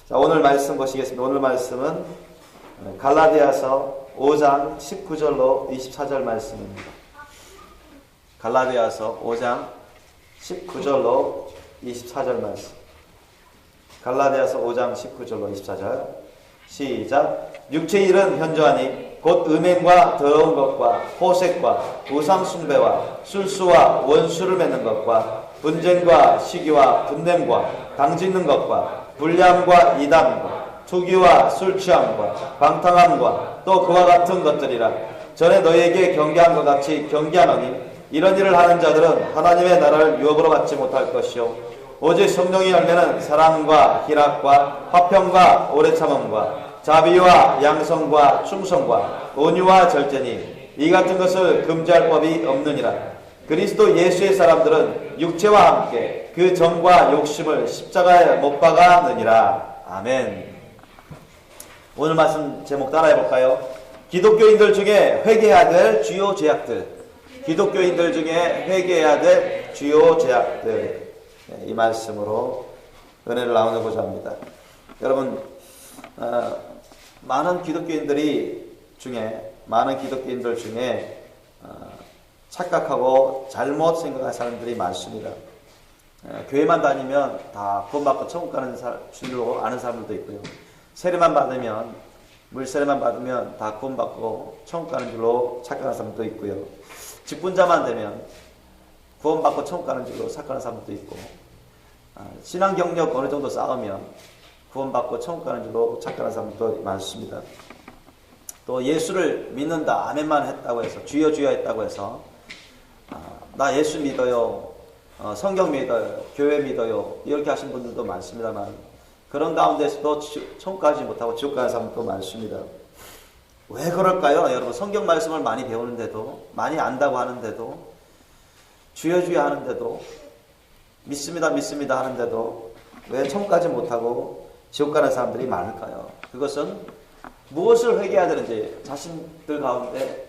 자, 오늘 말씀 보시겠습니다. 오늘 말씀은 갈라디아서 5장 19절로 24절 말씀입니다. 갈라디아서 5장 19절로 24절 말씀. 갈라디아서 5장 19절로 24절. 시작. 육체의 일은 현저하니 곧 음행과 더러운 것과 호색과 우상 숭배와 술수와 원수를 맺는 것과 분쟁과 시기와 분냄과 당짓는 것과 불량과 이담과 투기와 술취함과 방탕함과 또 그와 같은 것들이라. 전에 너희에게 경계한 것 같이 경계하노니 이런 일을 하는 자들은 하나님의 나라를 유업으로 받지 못할 것이요 오직 성령의 열매는 사랑과 희락과 화평과 오래 참음과 자비와 양성과 충성과 온유와 절제니 이 같은 것을 금지할 법이 없느니라. 그리스도 예수의 사람들은 육체와 함께 그 정과 욕심을 십자가에 못 박았느니라. 아멘. 오늘 말씀 제목 따라해 볼까요? 기독교인들 중에 회개해야 될 주요 죄악들. 기독교인들 중에 회개해야 될 주요 죄악들. 이 말씀으로 은혜를 나누고자 합니다. 여러분, 많은 기독교인들 중에 착각하고 잘못 생각하는 사람들이 많습니다. 교회만 다니면 다 구원받고 천국 가는 줄로 아는 사람들도 있고요. 세례만 받으면, 물세례만 받으면 다 구원받고 천국 가는 줄로 착각하는 사람도 있고요. 직분자만 되면 구원받고 천국 가는 줄로 착각하는 사람도 있고, 신앙 경력 어느 정도 쌓으면 구원받고 천국 가는 줄로 착각하는 사람도 많습니다. 또 예수를 믿는다, 아멘만 했다고 해서, 주여 주여 했다고 해서 나 예수 믿어요, 성경 믿어요, 교회 믿어요, 이렇게 하신 분들도 많습니다만 그런 가운데서도 천국 가지 못하고 지옥 가는 사람도 많습니다. 왜 그럴까요? 여러분, 성경 말씀을 많이 배우는데도, 많이 안다고 하는데도, 주여 주여 하는데도, 믿습니다 믿습니다 하는데도 왜 천국 가지 못하고 지옥 가는 사람들이 많을까요? 그것은 무엇을 회개해야 되는지 자신들 가운데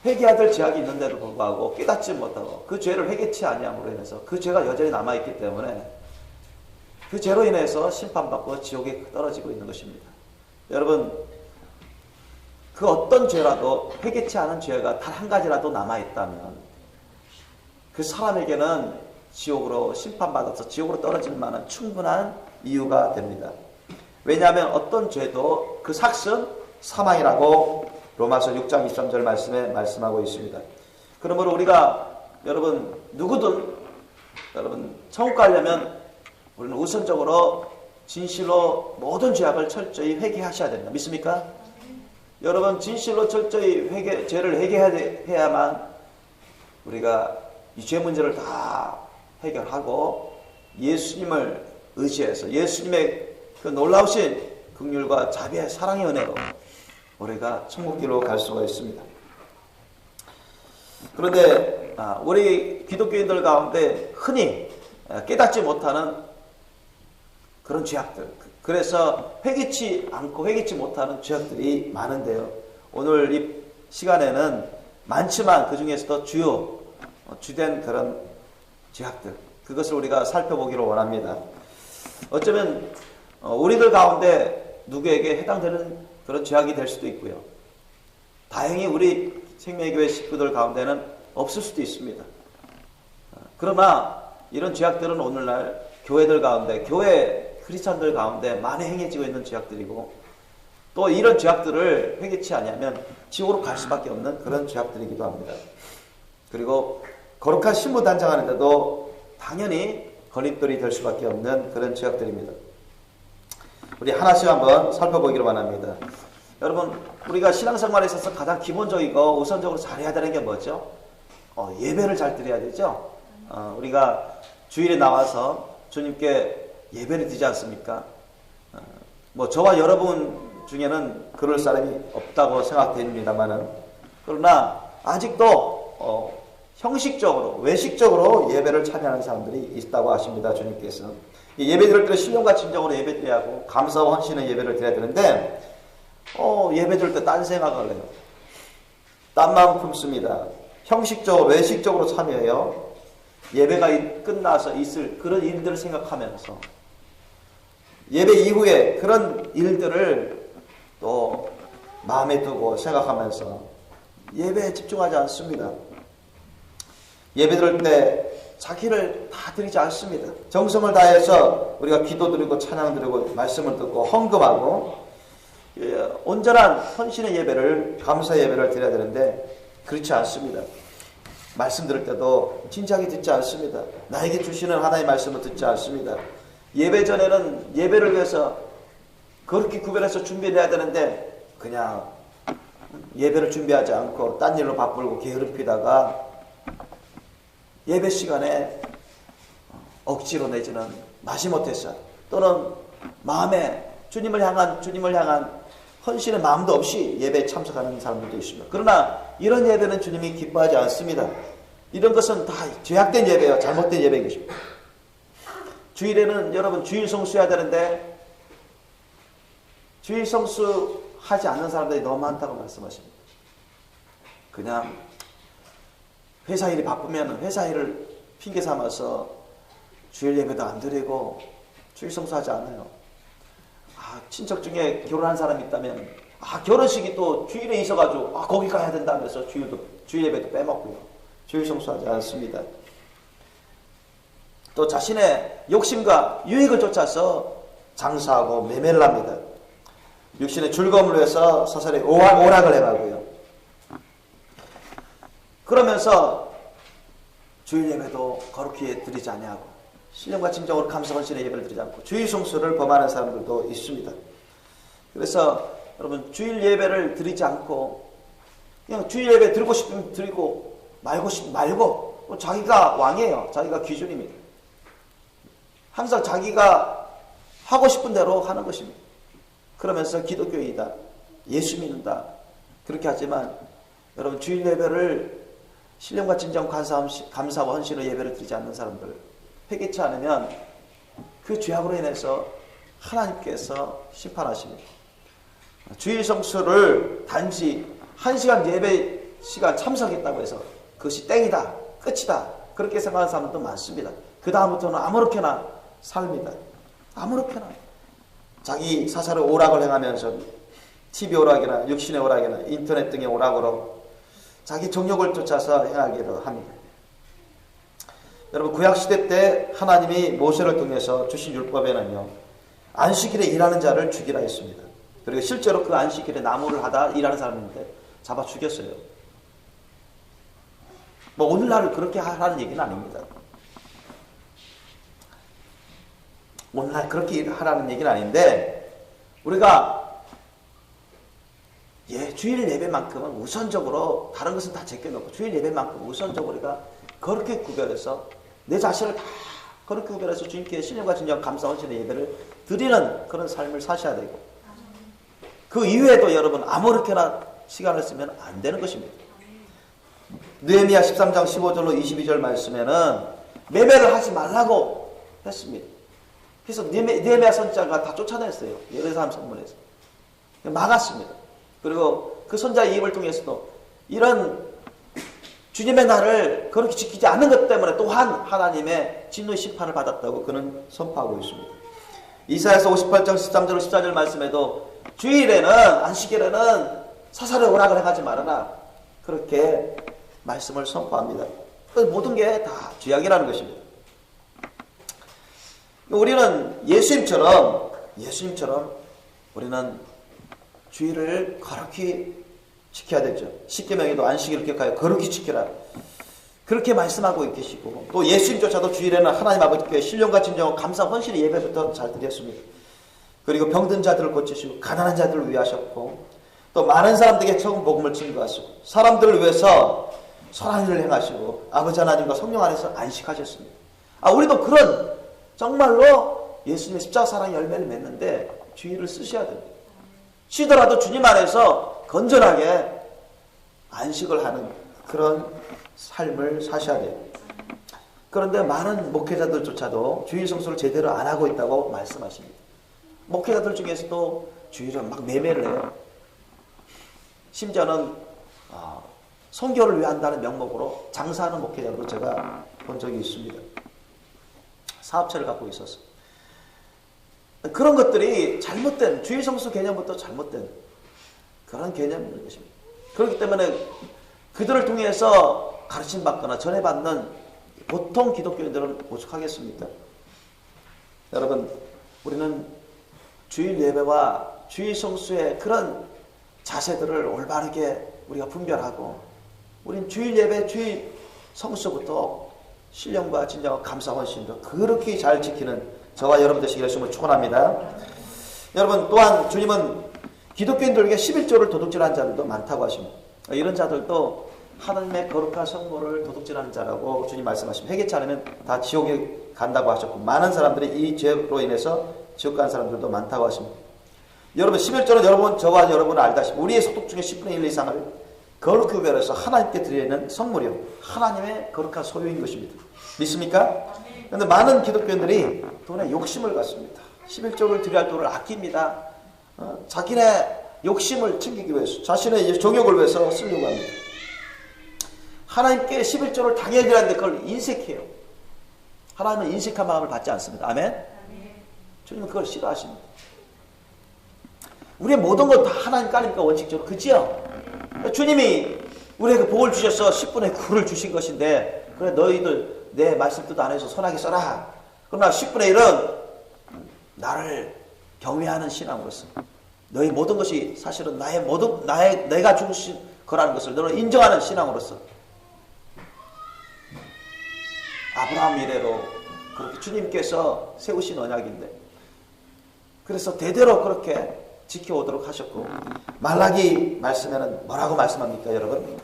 회개해야 될 죄악이 있는데도 불구하고 깨닫지 못하고 그 죄를 회개치 아니함으로 인해서 그 죄가 여전히 남아있기 때문에 그 죄로 인해서 심판받고 지옥에 떨어지고 있는 것입니다. 여러분, 그 어떤 죄라도 회개치 않은 죄가 단 한 가지라도 남아있다면 그 사람에게는 지옥으로 심판받아서 지옥으로 떨어질 만한 충분한 이유가 됩니다. 왜냐하면 어떤 죄도 그 삭은 사망이라고 로마서 6장 23절 말씀에 말씀하고 있습니다. 그러므로 우리가 여러분 누구든 여러분 천국 가려면 우리는 우선적으로 진실로 모든 죄악을 철저히 회개하셔야 됩니다. 믿습니까? 여러분 진실로 철저히 죄를 회개해야만 우리가 이 죄 문제를 다 해결하고 예수님을 의지해서 예수님의 그 놀라우신 긍휼과 자비의 사랑의 은혜로 우리가 천국길로 갈 수가 있습니다. 그런데 우리 기독교인들 가운데 흔히 깨닫지 못하는 그런 죄악들, 그래서 회개치 않고 회개치 못하는 죄악들이 많은데요. 오늘 이 시간에는 많지만 그 중에서도 주된 그런 죄악들, 그것을 우리가 살펴보기로 원합니다. 어쩌면 우리들 가운데 누구에게 해당되는 그런 죄악이 될 수도 있고요. 다행히 우리 생명교회 식구들 가운데는 없을 수도 있습니다. 그러나 이런 죄악들은 오늘날 교회들 가운데, 교회 크리스찬들 가운데 많이 행해지고 있는 죄악들이고, 또 이런 죄악들을 회개치 아니하면 지옥으로 갈 수밖에 없는 그런 죄악들이기도 합니다. 그리고 거룩한 신부 단장하는데도 당연히 걸림돌이 될 수밖에 없는 그런 죄악들입니다. 우리 하나씩 한번 살펴보기로 원합니다. 여러분, 우리가 신앙생활에 있어서 가장 기본적이고 우선적으로 잘해야 되는 게 뭐죠? 예배를 잘 드려야 되죠. 우리가 주일에 나와서 주님께 예배를 드리지 않습니까? 저와 여러분 중에는 그럴 사람이 없다고 생각됩니다만은, 그러나 아직도 형식적으로, 외식적으로 예배를 참여하는 사람들이 있다고 하십니다. 주님께서. 예배 드릴 때 신령과 진정으로 예배 드려야 하고 감사와 헌신의 예배를 드려야 되는데 예배 드릴 때 딴 생각을 해요. 딴 마음 품습니다. 형식적으로, 외식적으로 참여해요. 예배가 끝나서 있을 그런 일들을 생각하면서 예배 이후에 그런 일들을 또 마음에 두고 생각하면서 예배에 집중하지 않습니다. 예배 드릴 때 자기를 다 드리지 않습니다. 정성을 다해서 우리가 기도 드리고 찬양 드리고 말씀을 듣고 헌금하고 온전한 헌신의 예배를, 감사 예배를 드려야 되는데 그렇지 않습니다. 말씀 들을 때도 진지하게 듣지 않습니다. 나에게 주시는 하나님의 말씀을 듣지 않습니다. 예배 전에는 예배를 위해서 그렇게 구별해서 준비해야 되는데 그냥 예배를 준비하지 않고 딴 일로 바쁘고 게으름 피다가 예배 시간에 억지로 내지는 마지못해서 또는 마음에 주님을 향한 헌신의 마음도 없이 예배에 참석하는 사람들도 있습니다. 그러나 이런 예배는 주님이 기뻐하지 않습니다. 이런 것은 다 죄악된 예배예요. 잘못된 예배인 것입니다. 주일에는 여러분 주일 성수해야 되는데 주일 성수하지 않는 사람들이 너무 많다고 말씀하십니다. 그냥 회사 일이 바쁘면 회사 일을 핑계 삼아서 주일 예배도 안 드리고 주일 성수하지 않아요. 친척 중에 결혼한 사람이 있다면 결혼식이 또 주일에 있어가지고 거기 가야 된다면서 주일 예배도 빼먹고요. 주일 성수하지 않습니다. 또 자신의 욕심과 유익을 쫓아서 장사하고 매매를 합니다. 육신의 즐거움을 위해서 서서히 오락을 해가고요. 그러면서 주일 예배도 거룩히 드리지 아니하고 신령과 진정으로 감사 헌신의 예배를 드리지 않고 주일 성수를 범하는 사람들도 있습니다. 그래서 여러분 주일 예배를 드리지 않고 그냥 주일 예배 드리고 싶으면 드리고 말고 싶으면 말고 자기가 왕이에요. 자기가 기준입니다. 항상 자기가 하고 싶은 대로 하는 것입니다. 그러면서 기독교이다, 예수 믿는다 그렇게 하지만 여러분 주일 예배를 신령과 진정 감사와 헌신의 예배를 드리지 않는 사람들 회개치 않으면 그 죄악으로 인해서 하나님께서 심판하십니다. 주일 성수를 단지 1시간 예배 시간 참석했다고 해서 그것이 땡이다, 끝이다 그렇게 생각하는 사람도 많습니다. 그 다음부터는 아무렇게나 삽니다. 아무렇게나 자기 사사를 오락을 행하면서 TV 오락이나 육신의 오락이나 인터넷 등의 오락으로 자기 정욕을 쫓아서 행하기를 합니다. 여러분 구약시대 때 하나님이 모세를 통해서 주신 율법에는요 안식일에 일하는 자를 죽이라 했습니다. 그리고 실제로 그 안식일에 나무를 하다 일하는 사람인데 잡아 죽였어요. 뭐 오늘날 그렇게 하라는 얘기는 아닙니다. 오늘날 그렇게 하라는 얘기는 아닌데 우리가 주일 예배만큼은 우선적으로 다른 것은 다 제껴놓고 주일 예배만큼 우선적으로 우리가 그렇게 구별해서 내 자신을 다 그렇게 구별해서 주님께 신령과 진정 감사 헌신의 예배를 드리는 그런 삶을 사셔야 되고 그 이외에도 여러분 아무렇게나 시간을 쓰면 안 되는 것입니다. 느헤미야 13장 15절로 22절 말씀에는 매매를 하지 말라고 했습니다. 그래서 느헤미야 선지자가 다 쫓아냈어요. 예루살렘 성문에서 막았습니다. 그리고 그 선자의 입을 통해서도 이런 주님의 날을 그렇게 지키지 않는 것 때문에 또한 하나님의 진노의 심판을 받았다고 그는 선포하고 있습니다. 이사야서 58장 13절 14절 말씀에도 주일에는 안식일에는 사사를 오락을 행하지 말아라 그렇게 말씀을 선포합니다. 모든 게 다 죄악이라는 것입니다. 우리는 예수님처럼 우리는 주일을 거룩히 지켜야 되죠. 십계명에도 안식일을 기억하여 거룩히 지켜라 그렇게 말씀하고 계시고 또 예수님조차도 주일에는 하나님 아버지께 신령과 진정과 감사 헌신의 예배부터 잘 드렸습니다. 그리고 병든 자들을 고치시고 가난한 자들을 위하셨고 또 많은 사람들에게 처음 복음을 증거하시고 사람들을 위해서 선한 일을 행하시고 아버지 하나님과 성령 안에서 안식하셨습니다. 우리도 그런 정말로 예수님의 십자가 사랑의 열매를 맺는데 주일을 쓰셔야 됩니다. 쉬더라도 주님 안에서 건전하게 안식을 하는 그런 삶을 사셔야 돼요. 그런데 많은 목회자들조차도 주일 성수를 제대로 안 하고 있다고 말씀하십니다. 목회자들 중에서도 주일은 막 매매를 해요. 심지어는 선교를 위한다는 명목으로 장사하는 목회자도 제가 본 적이 있습니다. 사업체를 갖고 있었어요. 그런 것들이 잘못된 주일 성수 개념부터 잘못된 그런 개념인 것입니다. 그렇기 때문에 그들을 통해서 가르침 받거나 전해받는 보통 기독교인들은 오죽하겠습니까? 여러분, 우리는 주일 예배와 주일 성수의 그런 자세들을 올바르게 우리가 분별하고, 우린 주일 예배, 주일 성수부터 신령과 진정과 감사 헌신도 그렇게 잘 지키는 저와 여러분 되시기를 주님을 축원합니다. 여러분, 또한 주님은 기독교인들에게 11조를 도둑질하는 자들도 많다고 하십니다. 이런 자들도 하나님의 거룩한 성물을 도둑질하는 자라고 주님 말씀하십니다. 회개치 않으면 다 지옥에 간다고 하셨고, 많은 사람들이 이 죄로 인해서 지옥 가는 사람들도 많다고 하십니다. 여러분, 11조는 여러분, 저와 여러분은 알다시피 우리의 소득 중에 10분의 1 이상을 거룩히 구별해서 하나님께 드리는 성물이요, 하나님의 거룩한 소유인 것입니다. 믿습니까? 그런데 많은 기독교인들이 돈에 욕심을 갖습니다. 11조를 드려야 할 돈을 아낍니다. 자기네 욕심을 챙기기 위해서, 자신의 정욕을 위해서 쓰려고 합니다. 하나님께 11조를 당연히 드려야 하는데 그걸 인색해요. 하나님은 인색한 마음을 받지 않습니다. 아멘? 주님은 그걸 싫어하십니다. 우리의 모든 것 다 하나님 까니까 원칙적으로. 그지요? 주님이 우리에게 복을 주셔서 10분의 9를 주신 것인데, 그래 너희들 내 말씀 뜻 안 해서 선하게 써라. 그러나 10분의 1은 나를 경외하는 신앙으로서, 너희 모든 것이 사실은 내가 주신 거라는 것을 너는 인정하는 신앙으로서 아브라함 이래로 그렇게 주님께서 세우신 언약인데, 그래서 대대로 그렇게 지켜오도록 하셨고, 말라기 말씀에는 뭐라고 말씀합니까, 여러분?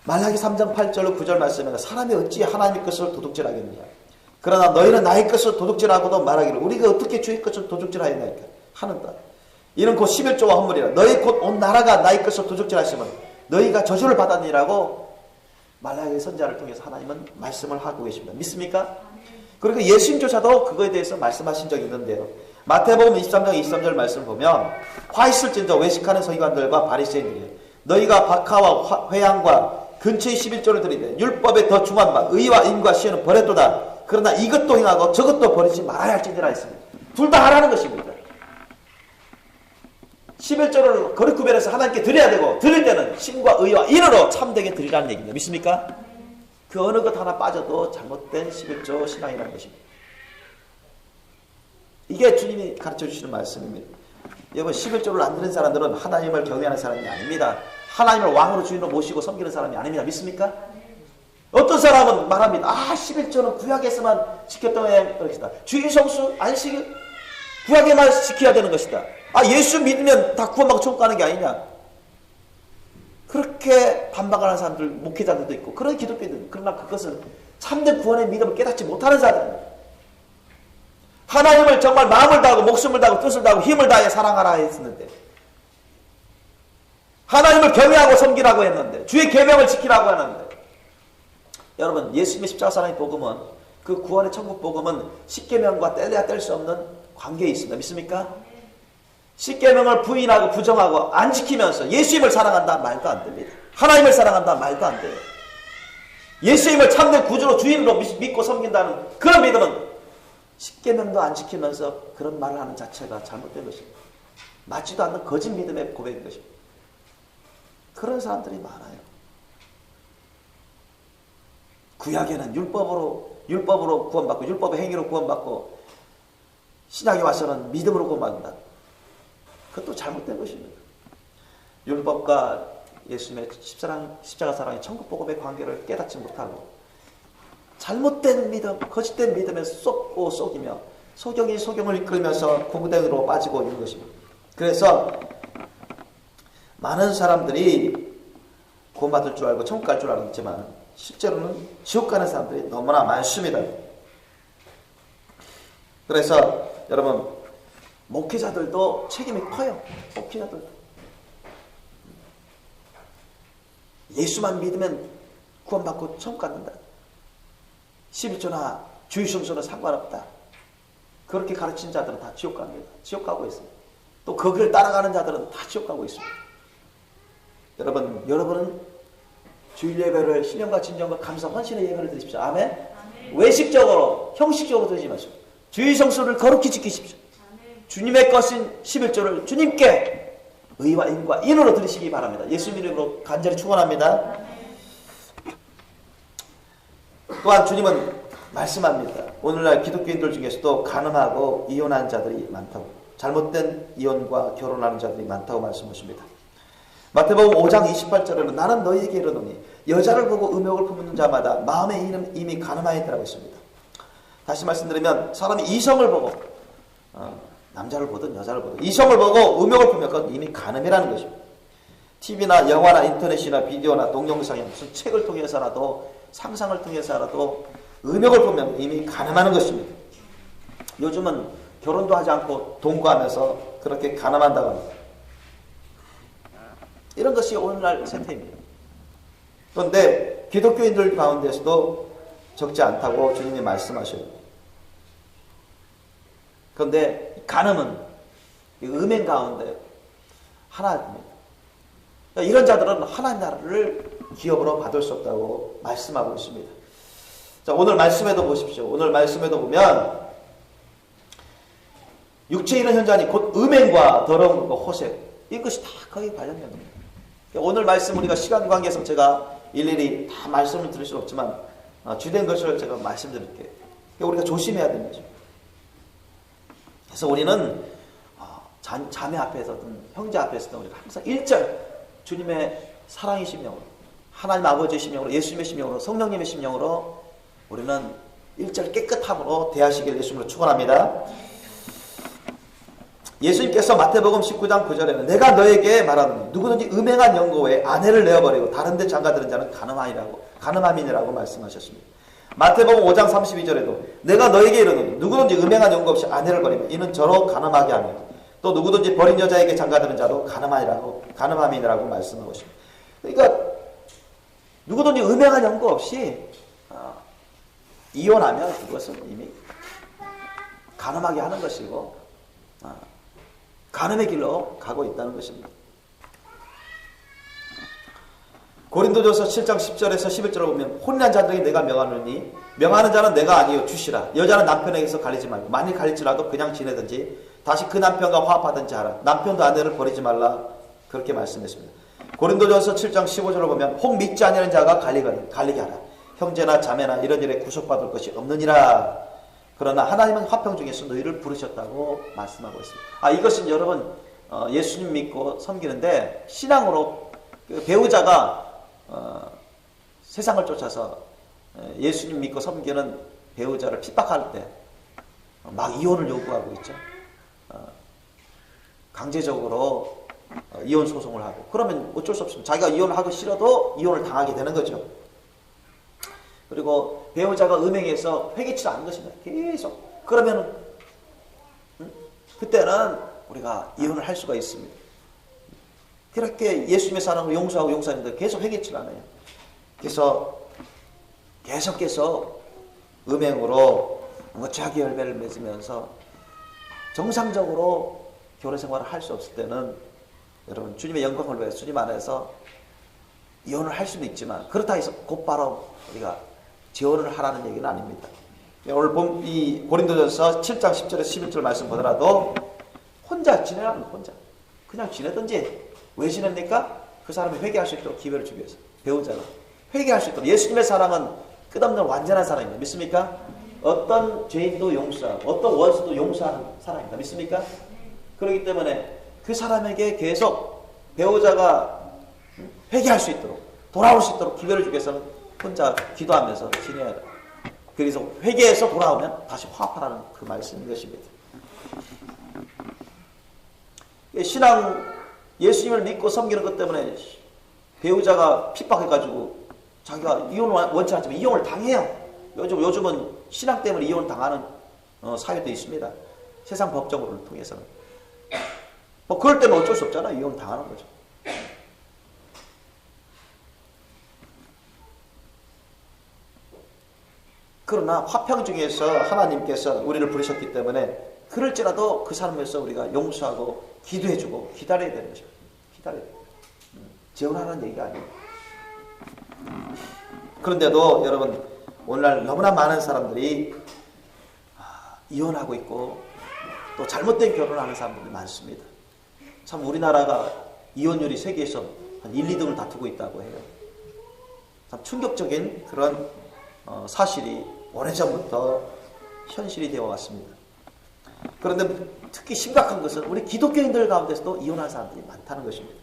말라기 3장 8절 9절 말씀에는 사람이 어찌 하나님의 것을 도둑질하겠느냐, 그러나 너희는 나의 것을 도둑질하고도 말하기를 우리가 어떻게 주의 것을 도둑질하였나이까 하는다. 이는 곧 11조와 헌물이라. 너희 곧 온 나라가 나의 것을 도둑질하시면 너희가 저주를 받았니라고 말라기 선지자를 통해서 하나님은 말씀을 하고 계십니다. 믿습니까? 그리고 예수님조차도 그거에 대해서 말씀하신 적이 있는데요. 마태복음 23장 23절 말씀을 보면, 화 있을진저 외식하는 서기관들과 바리새인들이 너희가 박하와 회향과 근처의 11조를 드리되 율법에 더 중한 바 의와 인과 시에는 버렸도다. 그러나 이것도 행하고 저것도 버리지 말아야 할지니라 했습니다. 둘 다 하라는 것입니다. 11조를 거룩 구별해서 하나님께 드려야 되고, 드릴 때는 신과 의와 인으로 참되게 드리라는 얘기입니다. 믿습니까? 그 어느 것 하나 빠져도 잘못된 11조 신앙이라는 것입니다. 이게 주님이 가르쳐 주시는 말씀입니다. 여러분, 11조를 안 드는 사람들은 하나님을 경외하는 사람이 아닙니다. 하나님을 왕으로 주인으로 모시고 섬기는 사람이 아닙니다. 믿습니까? 어떤 사람은 말합니다. 11조는 구약에서만 지켰던 것이다. 주일 성수 안식일 구약에만 지켜야 되는 것이다. 예수 믿으면 다 구원받고 천국 가는 게 아니냐. 그렇게 반박하는 사람들, 목회자들도 있고, 그런 기독교인들. 그러나 그것은 참된 구원의 믿음을 깨닫지 못하는 자들입니다. 하나님을 정말 마음을 다하고 목숨을 다하고 뜻을 다하고 힘을 다해 사랑하라 했었는데, 하나님을 경외하고 섬기라고 했는데, 주의 계명을 지키라고 하는데, 여러분, 예수님의 십자가 사랑의 복음은, 그 구원의 천국 복음은 십계명과 뗄래야 뗄 수 없는 관계에 있습니다. 믿습니까? 십계명을 부인하고 부정하고 안 지키면서 예수님을 사랑한다 말도 안 됩니다. 하나님을 사랑한다 말도 안 돼요. 예수님을 참된 구주로 주인으로 믿고 섬긴다는 그런 믿음은 십계명도 안 지키면서 그런 말을 하는 자체가 잘못된 것입니다. 맞지도 않는 거짓 믿음의 고백인 것입니다. 그런 사람들이 많아요. 구약에는 율법으로 구원받고 율법의 행위로 구원받고, 신약에 와서는 믿음으로 구원받는다. 그것도 잘못된 것입니다. 율법과 예수님의 십자가 사랑의 천국 복음의 관계를 깨닫지 못하고 잘못된 믿음, 거짓된 믿음에 속이며 소경이 소경을 이끌면서 고무댕으로 빠지고 있는 것입니다. 그래서 많은 사람들이 구원받을 줄 알고 천국 갈 줄 알았지만 실제로는 지옥 가는 사람들이 너무나 많습니다. 그래서 여러분, 목회자들도 책임이 커요. 목회자들도. 예수만 믿으면 구원받고 천국 간다. 11조나 주의 성수는 상관없다. 그렇게 가르친 자들은 다 지옥 갑니다. 지옥 가고 있습니다. 또 그 길 따라가는 자들은 다 지옥 가고 있습니다. 여러분은 주일 예배를 신령과 진정과 감사 헌신의 예배를 드리십시오. 아멘? 외식적으로 형식적으로 드리지 마시고 주의 성수를 거룩히 지키십시오. 주님의 것인 11조를 주님께 의와 인과 인으로 드리시기 바랍니다. 예수 이름으로 간절히 축원합니다. 또한 주님은 말씀합니다. 오늘날 기독교인들 중에서도 간음하고 이혼한 자들이 많다고, 잘못된 이혼과 결혼하는 자들이 많다고 말씀하십니다. 마태복음 5장 28절에는 나는 너희에게 이르노니 여자를 보고 음욕을 품는 자마다 마음에 이미 간음하였더라고 있습니다. 다시 말씀드리면 사람이 이성을 보고 남자를 보든 여자를 보든 이성을 보고 음욕을 품으면 그건 이미 간음이라는 것입니다. TV나 영화나 인터넷이나 비디오나 동영상이나 무슨 책을 통해서라도 상상을 통해서라도 음욕을 보면 이미 간음하는 것입니다. 요즘은 결혼도 하지 않고 동거하면서 그렇게 간음한다고 합니다. 이런 것이 오늘날 세태입니다. 그런데 기독교인들 가운데서도 적지 않다고 주님이 말씀하셔요. 그런데 간음은 음행 가운데 하나입니다. 이런 자들은 하나님 나라를 기업으로 받을 수 없다고 말씀하고 있습니다. 자, 오늘 말씀에도 보십시오. 오늘 말씀에도 보면 육체에 있는 현장이 곧 음행과 더러운 것과 호색, 이것이 다 거기에 관련된 겁니다. 오늘 말씀 우리가 시간 관계상 제가 일일이 다 말씀을 드릴 수는 없지만 주된 것을 제가 말씀드릴게요. 우리가 조심해야 되는 거죠. 그래서 우리는 자매 앞에서든 형제 앞에서든 우리가 항상 1절 주님의 사랑의 심령으로, 하나님 아버지의 심령으로, 예수님의 심령으로, 성령님의 심령으로 우리는 1절 깨끗함으로 대하시길 예수님으로 축원합니다. 예수님께서 마태복음 19장 9절에는 내가 너에게 말하노니 누구든지 음행한 연고 외에 아내를 내어버리고 다른 데 장가드는 자는 간음함이니라고 말씀하셨습니다. 마태복음 5장 32절에도 내가 너에게 이르노니 누구든지 음행한 연고 없이 아내를 버리면 이는 저로 간음하게 하며 또 누구든지 버린 여자에게 장가드는 자도 간음함이니라고 말씀하고 있습니다. 그러니까 누구든지 음행한 연고 없이 이혼하면 그것은 이미 간음하게 하는 것이고 간음의 길로 가고 있다는 것입니다. 고린도전서 7장 10절에서 11절을 보면 혼인한 자들에게 내가 명하노니 명하는 자는 내가 아니요 주시라. 여자는 남편에게서 갈리지 말고 만일 갈릴지라도 그냥 지내든지 다시 그 남편과 화합하든지 하라. 남편도 아내를 버리지 말라. 그렇게 말씀했습니다. 고린도전서 7장 15절을 보면 혹 믿지 아니하는 자가 갈리게 하라. 형제나 자매나 이런 일에 구속받을 것이 없느니라. 그러나 하나님은 화평 중에서 너희를 부르셨다고 말씀하고 있습니다. 이것은 여러분 예수님 믿고 섬기는데 신앙으로 배우자가 세상을 쫓아서 예수님 믿고 섬기는 배우자를 핍박할 때 막 이혼을 요구하고 있죠. 강제적으로 이혼 소송을 하고 그러면 어쩔 수 없습니다. 자기가 이혼을 하기 싫어도 이혼을 당하게 되는 거죠. 그리고 배우자가 음행해서 회개치 않는 것입니다. 계속. 그러면 그때는 우리가 이혼을 할 수가 있습니다. 그렇게 예수님의 사랑을 용서하고 용서하는데 계속 회개치 않아요. 그래서 계속 음행으로 자기 열매를 맺으면서 정상적으로 결혼 생활을 할 수 없을 때는 여러분 주님의 영광을 위해서 주님 안에서 이혼을 할 수는 있지만 그렇다 해서 곧바로 우리가 재혼을 하라는 얘기는 아닙니다. 오늘 본 이 고린도전서 7장 10절에서 11절 말씀 보더라도 혼자 지내라는 혼자 그냥 지내든지 왜 지냅니까? 그 사람이 회개할 수 있도록 기회를 주기 위해서 배우자가 회개할 수 있도록 예수님의 사랑은 끝없는 완전한 사랑입니다. 믿습니까? 어떤 죄인도 용서하고 어떤 원수도 용서하는 사랑입니다. 믿습니까? 그렇기 때문에 그 사람에게 계속 배우자가 회개할 수 있도록 돌아올 수 있도록 기회를 주기 위해서는 혼자 기도하면서 지내야 돼. 그래서 회개해서 돌아오면 다시 화합하라는 그 말씀인 것입니다. 신앙 예수님을 믿고 섬기는 것 때문에 배우자가 핍박해가지고 자기가 이혼을 원치 않지만 이혼을 당해요. 요즘은 신앙 때문에 이혼을 당하는 사유도 있습니다. 세상 법정을 통해서는. 그럴 때는 어쩔 수 없잖아요. 이혼을 당하는 거죠. 그러나 화평 중에서 하나님께서 우리를 부르셨기 때문에 그럴지라도 그 사람을 위해서 우리가 용서하고 기도해주고 기다려야 되는 것입니다. 기다려야 돼요. 재혼하는 얘기가 아니에요. 그런데도 여러분 오늘날 너무나 많은 사람들이 이혼하고 있고 또 잘못된 결혼을 하는 사람들이 많습니다. 참 우리나라가 이혼율이 세계에서 한 1, 2등을 다투고 있다고 해요. 참 충격적인 그런 사실이 오래전부터 현실이 되어 왔습니다. 그런데 특히 심각한 것은 우리 기독교인들 가운데서도 이혼하는 사람들이 많다는 것입니다.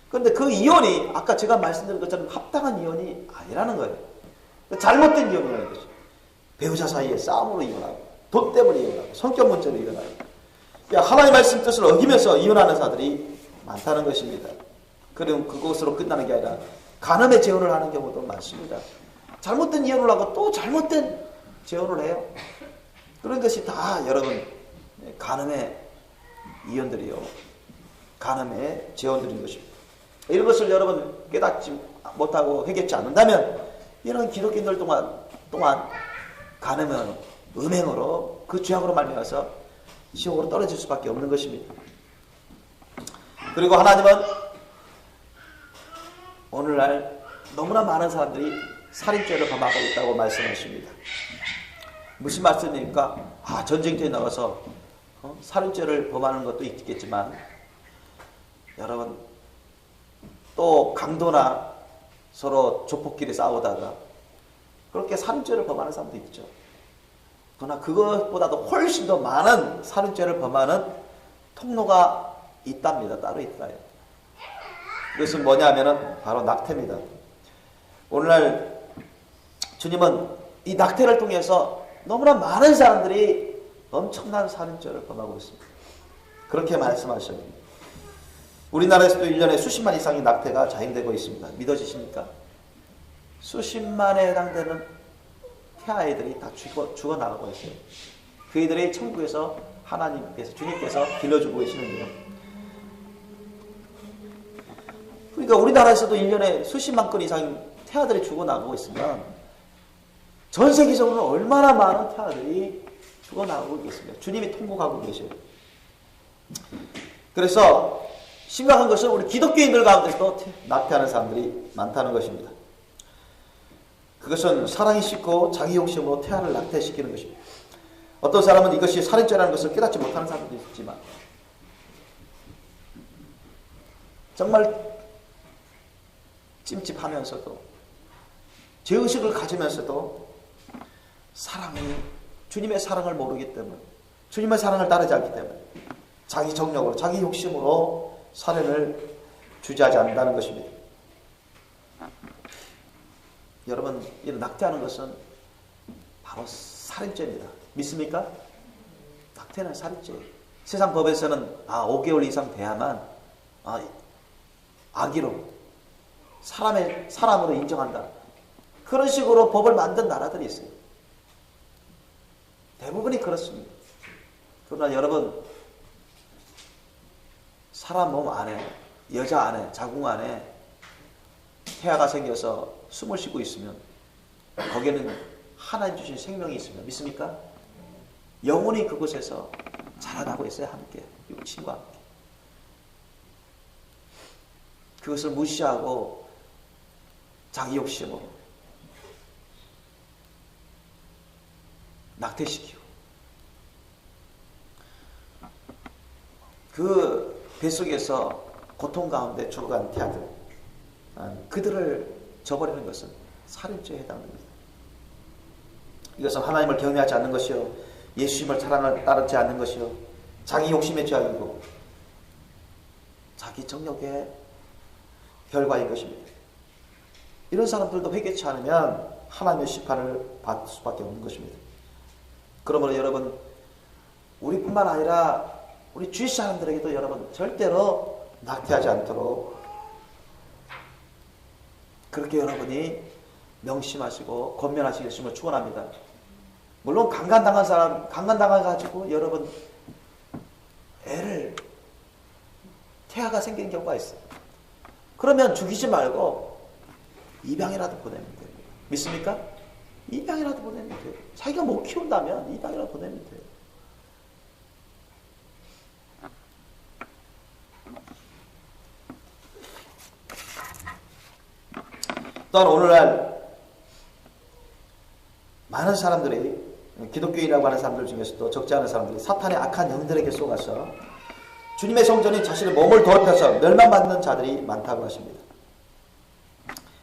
그런데 그 이혼이 아까 제가 말씀드린 것처럼 합당한 이혼이 아니라는 거예요. 잘못된 이혼이라는 것이죠. 배우자 사이에 싸움으로 이혼하고 돈 때문에 이혼하고 성격 문제로 이혼하고 하나님의 말씀 뜻을 어기면서 이혼하는 사람들이 많다는 것입니다. 그럼 그것으로 끝나는 게 아니라 간음의 재혼을 하는 경우도 많습니다. 잘못된 이혼을 하고 또 잘못된 재혼을 해요. 그런 것이 다 여러분 간음의 이혼들이요. 간음의 재혼들인 것입니다. 이런 것을 여러분 깨닫지 못하고 회개치 않는다면 이런 기독교인들 동안 간음은 음행으로 그 죄악으로 말미암아서 지옥으로 떨어질 수밖에 없는 것입니다. 그리고 하나님은 오늘날 너무나 많은 사람들이 살인죄를 범하고 있다고 말씀하십니다. 무슨 말씀입니까? 전쟁터에 나가서 살인죄를 범하는 것도 있겠지만 여러분 또 강도나 서로 조폭끼리 싸우다가 그렇게 살인죄를 범하는 사람도 있죠. 그러나 그것보다도 훨씬 더 많은 살인죄를 범하는 통로가 있답니다. 따로 있어요. 그것은 뭐냐면은 바로 낙태입니다. 오늘날 주님은 이 낙태를 통해서 너무나 많은 사람들이 엄청난 살인죄를 범하고 있습니다. 그렇게 말씀하셔요. 우리나라에서도 1년에 수십만 이상의 낙태가 자행되고 있습니다. 믿어지십니까? 수십만에 해당되는 태아이들이 다 죽어나가고 있어요. 그이들이 천국에서 하나님께서 주님께서 길러주고 계시는데요. 그러니까 우리나라에서도 1년에 수십만 건 이상 태아들이 죽어나가고 있으면 전 세계적으로는 얼마나 많은 태아들이 죽어나가고 있겠습니까? 주님이 통곡하고 계셔요. 그래서 심각한 것은 우리 기독교인들 가운데서도 낙태하는 사람들이 많다는 것입니다. 그것은 사랑이 싣고 자기 욕심으로 태아를 낙태시키는 것입니다. 어떤 사람은 이것이 살인죄라는 것을 깨닫지 못하는 사람도 있지만 정말 찜찜하면서도 죄의식을 가지면서도 주님의 사랑을 모르기 때문에 주님의 사랑을 따르지 않기 때문에 자기 정력으로 자기 욕심으로 살인을 주저하지 않는다는 것입니다. 여러분 이런 낙태하는 것은 바로 살인죄입니다. 믿습니까? 낙태는 살인죄예요. 세상 법에서는 5개월 이상 돼야만 악의로 사람으로 인정한다. 그런 식으로 법을 만든 나라들이 있어요. 대부분이 그렇습니다. 그러나 여러분 사람 몸 안에 여자 안에 자궁 안에 태아가 생겨서 숨을 쉬고 있으면 거기에는 하나님 주신 생명이 있습니다. 믿습니까? 영혼이 그곳에서 자라나고 있어요. 함께 육친과 함께. 그것을 무시하고 자기 욕심으로 낙태시키고 그 뱃속에서 고통 가운데 죽어간 태아들 그들을 저버리는 것은 살인죄에 해당됩니다. 이것은 하나님을 경외하지 않는 것이요 예수님을 사랑을 따르지 않는 것이요 자기 욕심의 죄악이고 자기 정력의 결과인 것입니다. 이런 사람들도 회개치 않으면 하나님의 심판을 받을 수밖에 없는 것입니다. 그러므로 여러분 우리뿐만 아니라 우리 주위 사람들에게도 여러분 절대로 낙태하지 않도록 그렇게 여러분이 명심하시고 권면하시겠음을 축원합니다. 물론 강간당해가지고 여러분 애를 태아가 생기는 경우가 있어요. 그러면 죽이지 말고 입양이라도 보내면 돼요. 믿습니까? 입양이라도 보내면 돼요. 자기가 못 키운다면 입양이라도 보내면 돼요. 또한 오늘날 많은 사람들이 기독교인이라고 하는 사람들 중에서도 적지 않은 사람들이 사탄의 악한 영들에게 속아서 주님의 성전이 자신의 몸을 더럽혀서 멸망받는 자들이 많다고 하십니다.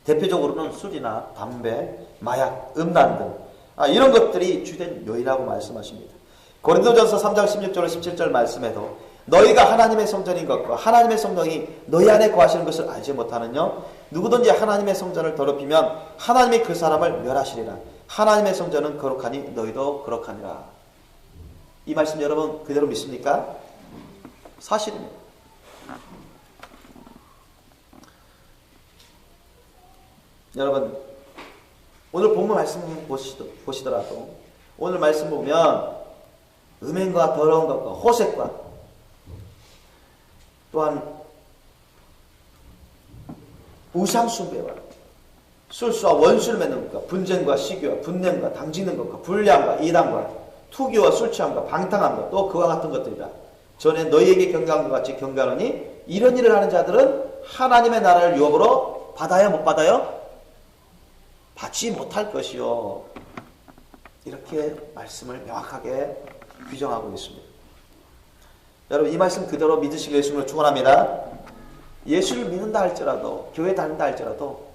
대표적으로는 술이나 담배, 마약, 음란 등 이런 것들이 주된 요인이라고 말씀하십니다. 고린도전서 3장 16절 17절 말씀에도 너희가 하나님의 성전인 것과 하나님의 성령이 너희 안에 거하시는 것을 알지 못하느냐? 누구든지 하나님의 성전을 더럽히면 하나님이 그 사람을 멸하시리라. 하나님의 성전은 거룩하니 너희도 거룩하니라. 이 말씀 여러분 그대로 믿습니까? 사실입니다. 여러분 오늘 본문 말씀 보시더라도 오늘 말씀 보면 음행과 더러운 것과 호색과 또한 우상숭배와 술수와 원수를 맺는 것과 분쟁과 시기와 분냄과 당지는 것과 불량과 이단과 투기와 술취함과 방탕함과 또 그와 같은 것들이다. 전에 너희에게 경고한 것 같이 경고하노니 이런 일을 하는 자들은 하나님의 나라를 유업으로 받아요? 못 받아요? 받지 못할 것이요. 이렇게 말씀을 명확하게 규정하고 있습니다. 여러분 이 말씀 그대로 믿으시길 예수님을 축원합니다. 예수를 믿는다 할지라도 교회 다닌다 할지라도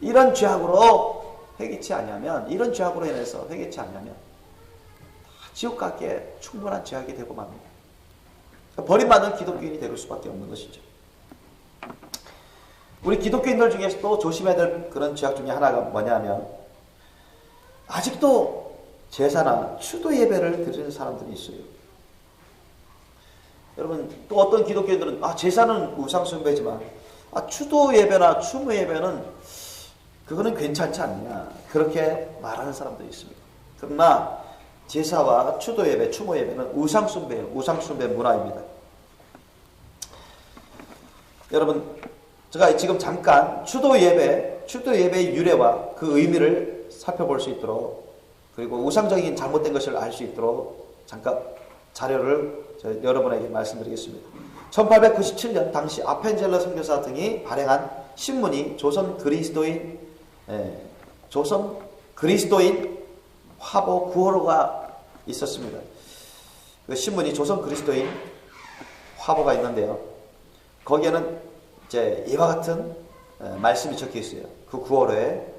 이런 죄악으로 회개치 않으면 이런 죄악으로 인해서 회개치 않으면 지옥 가기에 충분한 죄악이 되고 맙니다. 버림받는 기독교인이 될 수밖에 없는 것이죠. 우리 기독교인들 중에서도 조심해야 될 그런 죄악 중에 하나가 뭐냐면 아직도 제사나 추도 예배를 드리는 사람들이 있어요. 여러분 또 어떤 기독교인들은 제사는 우상숭배지만 추도 예배나 추모 예배는 그거는 괜찮지 않느냐 그렇게 말하는 사람도 있습니다. 그러나 제사와 추도 예배, 추모 예배는 우상숭배예요. 우상숭배 문화입니다. 여러분 제가 지금 잠깐 추도 예배의 유래와 그 의미를 살펴볼 수 있도록 그리고 우상적인 잘못된 것을 알 수 있도록 잠깐 자료를 여러분에게 말씀드리겠습니다. 1897년 당시 아펜젤러 선교사 등이 발행한 신문이 조선 그리스도인 화보 9호로가 있었습니다. 그 신문이 조선 그리스도인 화보가 있는데요. 거기에는 이제 이와 같은 말씀이 적혀 있어요. 그 9호로에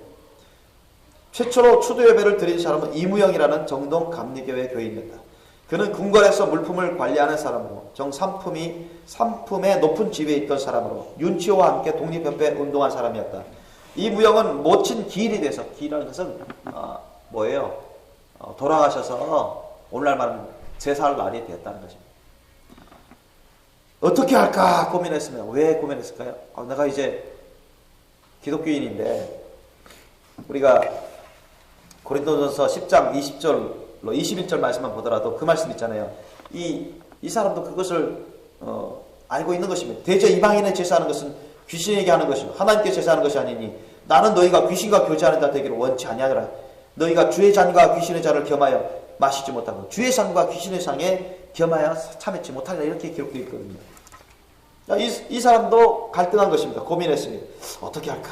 최초로 추도 예배를 드린 사람은 이무영이라는 정동 감리교회 교인이었다. 그는 궁궐에서 물품을 관리하는 사람으로 상품의 높은 지위에 있던 사람으로 윤치호와 함께 독립협회 운동한 사람이었다. 이무영은 모친 기일이 돼서 기일이라는 것은 뭐예요? 돌아가셔서 오늘날 말하면 제사할 날이 되었다는 것입니다. 어떻게 할까 고민했습니다. 왜 고민했을까요? 내가 이제 기독교인인데 우리가 고린도전서 10장 21절 말씀만 보더라도 그 말씀 있잖아요. 이 사람도 그것을 알고 있는 것입니다. 대저 이방인의 제사하는 것은 귀신에게 하는 것이고 하나님께 제사하는 것이 아니니 나는 너희가 귀신과 교제하는 자 되기를 원치 아니하노라. 너희가 주의 잔과 귀신의 잔을 겸하여 마시지 못하고 주의 상과 귀신의 상에 겸하여 참지 못하리라. 이렇게 기록되어 있거든요. 이 사람도 갈등한 것입니다. 고민했습니다. 어떻게 할까?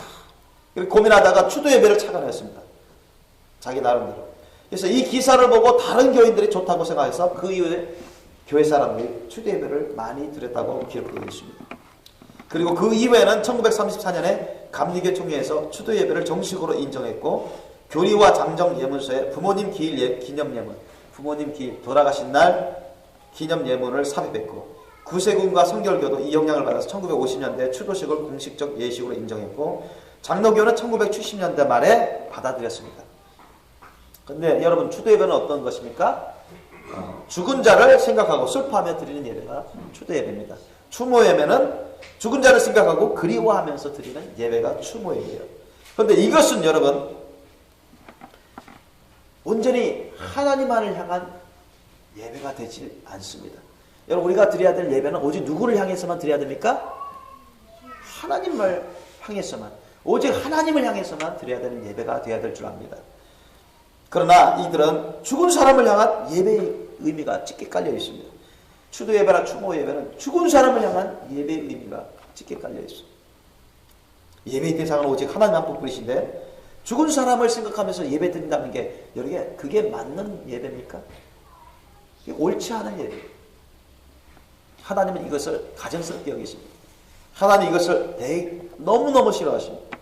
고민하다가 추도 예배를 착안했습니다. 자기 나름대로. 그래서 이 기사를 보고 다른 교인들이 좋다고 생각해서 그 이후에 교회 사람들이 추도 예배를 많이 드렸다고 기록되어 있습니다. 그리고 그 이후에는 1934년에 감리교 총회에서 추도 예배를 정식으로 인정했고 교리와 장정 예문서에 부모님 기일 기념 예문, 부모님 기일 돌아가신 날 기념 예문을 삽입했고 구세군과 성결교도 이 영향을 받아서 1950년대 추도식을 공식적 예식으로 인정했고 장로교는 1970년대 말에 받아들였습니다. 근데 여러분 추도 예배는 어떤 것입니까? 죽은 자를 생각하고 슬퍼하며 드리는 예배가 추도 예배입니다. 추모 예배는 죽은 자를 생각하고 그리워하면서 드리는 예배가 추모 예배예요. 그런데 이것은 여러분 온전히 하나님만을 향한 예배가 되지 않습니다. 여러분 우리가 드려야 될 예배는 오직 누구를 향해서만 드려야 됩니까? 하나님을 향해서만, 오직 하나님을 향해서만 드려야 되는 예배가 되어야 될 줄 압니다. 그러나 이들은 죽은 사람을 향한 예배의 의미가 짙게 깔려 있습니다. 추도 예배나 추모 예배는 죽은 사람을 향한 예배의 의미가 짙게 깔려 있습니다. 예배의 대상은 오직 하나님 한 분뿐이신데 죽은 사람을 생각하면서 예배 드린다는 게 여러분 그게 맞는 예배입니까? 이게 옳지 않은 예배. 하나님은 이것을 가증스럽게 여기십니다. 하나님 이것을 너무너무 싫어하십니다.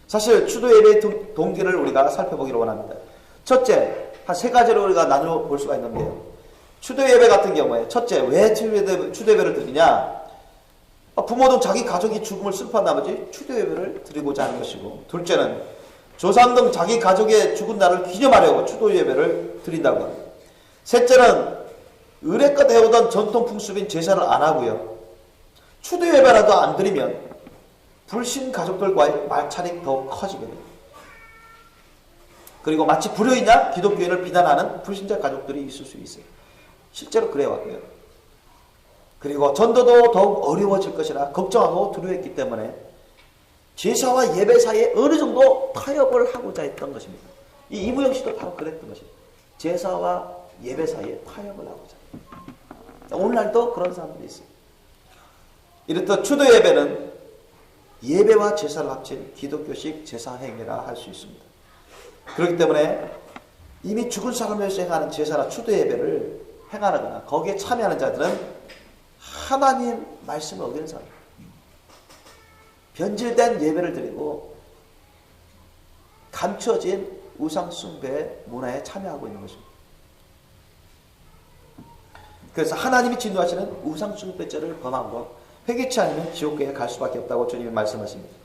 사실 추도 예배의 동기를 우리가 살펴보기를 원합니다. 첫째, 한 세 가지로 우리가 나누어 볼 수가 있는데요. 추도 예배 같은 경우에 첫째, 왜 추도 예배를 드리냐? 부모 등 자기 가족이 죽음을 슬퍼한 나머지 추도 예배를 드리고자 하는 것이고, 둘째는 조상 등 자기 가족의 죽은 날을 기념하려고 추도 예배를 드린다고 합니다. 셋째는 의례껏 해오던 전통 풍습인 제사를 안 하고요. 추도 예배라도 안 드리면 불신 가족들과의 말차이 더 커지게 됩니다. 그리고 마치 불효이냐 기독교인을 비난하는 불신자 가족들이 있을 수 있어요. 실제로 그래왔고요. 그리고 전도도 더욱 어려워질 것이라 걱정하고 두려워했기 때문에 제사와 예배 사이에 어느 정도 타협을 하고자 했던 것입니다. 이 이무영 씨도 바로 그랬던 것입니다. 제사와 예배 사이에 타협을 하고자. 오늘날도 그런 사람들이 있어요. 이렇듯 추도 예배는 예배와 제사를 합친 기독교식 제사 행위라 할 수 있습니다. 그렇기 때문에 이미 죽은 사람을 위해서 행하는 제사나 추도 예배를 행하거나 거기에 참여하는 자들은 하나님 말씀을 어기는 사람, 변질된 예배를 드리고 감춰진 우상 숭배 문화에 참여하고 있는 것입니다. 그래서 하나님이 진노하시는 우상 숭배죄를 범한 것, 회개치 않으면 지옥에 갈 수밖에 없다고 주님이 말씀하십니다.